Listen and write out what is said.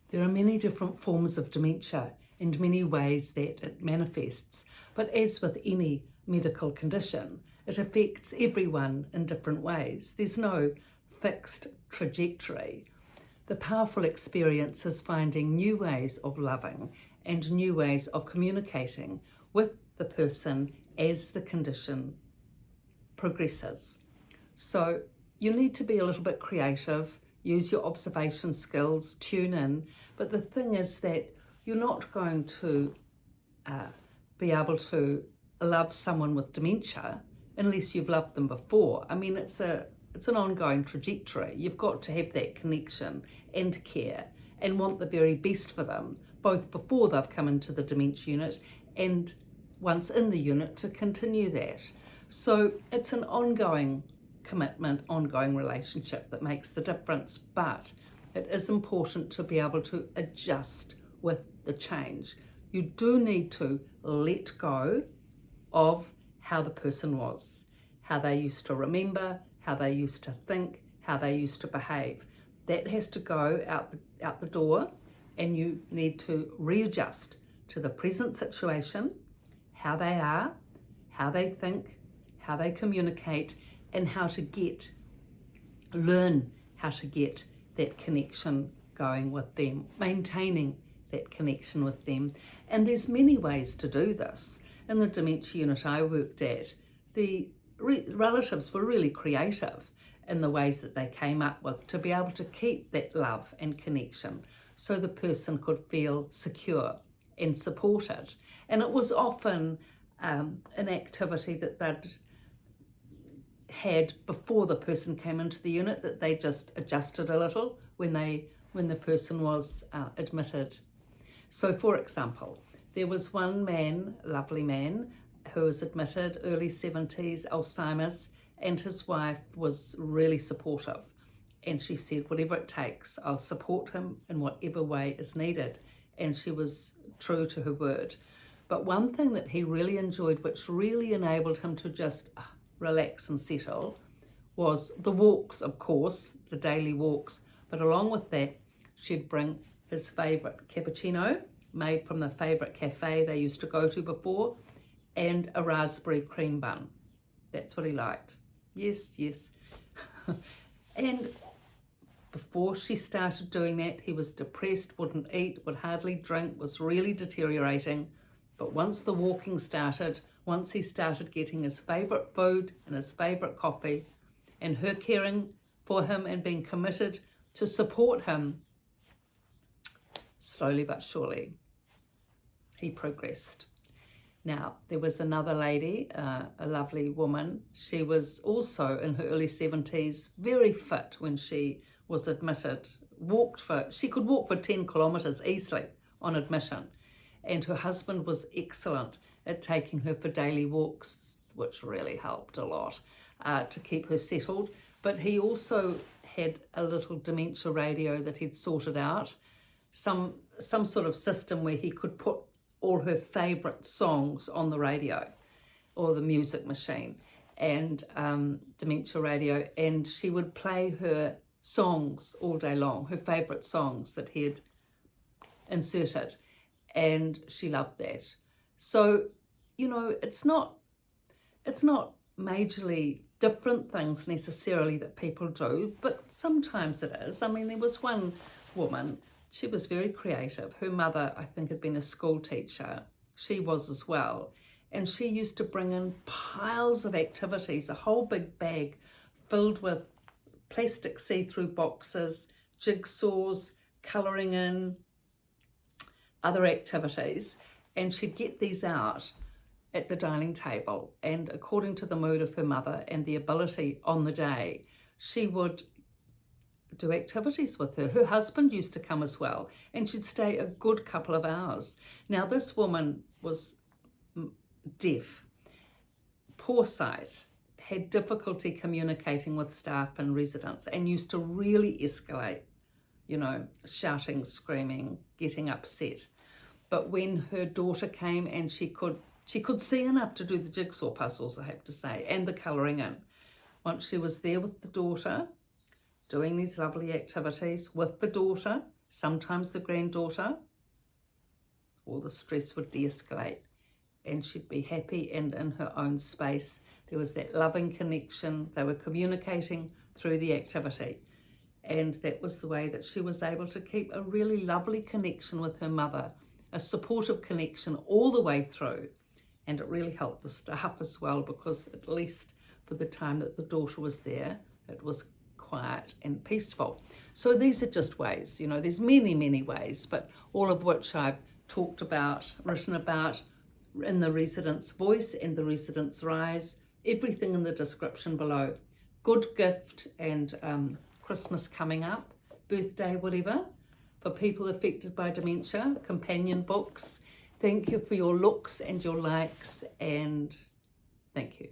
There are many different forms of dementia and many ways that it manifests, but as with any medical condition, it affects everyone in different ways. There's no fixed trajectory. The powerful experience is finding new ways of loving and new ways of communicating with the person as the condition progresses. So you need to be a little bit creative, use your observation skills, tune in, but the thing is that you're not going to be able to love someone with dementia unless you've loved them before. I mean, it's an ongoing trajectory. You've got to have that connection and care and want the very best for them, both before they've come into the dementia unit and once in the unit to continue that. So it's an ongoing commitment, ongoing relationship that makes the difference, but it is important to be able to adjust with the change. You do need to let go of how the person was, how they used to remember, how they used to think, how they used to behave. That has to go out the door, and you need to readjust to the present situation, how they are, how they think, how they communicate, and how to learn how to get that connection going with them, maintaining that connection with them. And there's many ways to do this. In the dementia unit I worked at, the relatives were really creative in the ways that they came up with to be able to keep that love and connection so the person could feel secure and supported. And it was often an activity that they'd had before the person came into the unit that they just adjusted a little when the person was admitted. So for example, there was one man, lovely man, who was admitted, early 70s, Alzheimer's, and his wife was really supportive. And she said, whatever it takes, I'll support him in whatever way is needed. And she was true to her word. But one thing that he really enjoyed, which really enabled him to just relax and settle, was the walks, of course, the daily walks. But along with that, she'd bring his favourite cappuccino, made from the favourite cafe they used to go to before, and a raspberry cream bun. That's what he liked. Yes, yes. And before she started doing that, he was depressed, wouldn't eat, would hardly drink, was really deteriorating. But once the walking started, once he started getting his favourite food and his favourite coffee, and her caring for him and being committed to support him, slowly but surely, he progressed. Now, there was another lady, a lovely woman. She was also in her early 70s, very fit when she was admitted. She could walk for 10 kilometres easily on admission. And her husband was excellent at taking her for daily walks, which really helped a lot to keep her settled. But he also had a little dementia radio that he'd sorted out, some sort of system where he could put all her favourite songs on the radio or the music machine and dementia radio, and she would play her songs all day long, her favourite songs that he had inserted, and she loved that. So, you know, it's not majorly different things necessarily that people do, but sometimes it is. I mean, there was one woman, she was very creative. Her mother, I think, had been a school teacher. She was as well. And she used to bring in piles of activities, a whole big bag filled with plastic see-through boxes, jigsaws, colouring in, other activities. And she'd get these out at the dining table. And according to the mood of her mother and the ability on the day, she would do activities with her. Her husband used to come as well, and she'd stay a good couple of hours. Now, this woman was deaf, poor sight, had difficulty communicating with staff and residents, and used to really escalate, you know, shouting, screaming, getting upset. But when her daughter came and she could see enough to do the jigsaw puzzles, I have to say, and the colouring in. Once she was there with the daughter, doing these lovely activities with the daughter Sometimes the granddaughter, all the stress would de-escalate and she'd be happy and in her own space. There was that loving connection. They were communicating through the activity. And that was the way that she was able to keep a really lovely connection with her mother, a supportive connection all the way through. And it really helped the staff as well, because at least for the time that the daughter was there, it was quiet and peaceful. So these are just ways, you know, there's many, many ways, but all of which I've talked about, written about in the Resident's Voice and the Resident's Rise, everything in the description below. Good gift and Christmas coming up, birthday, whatever, for people affected by dementia, companion books. Thank you for your looks and your likes, and thank you.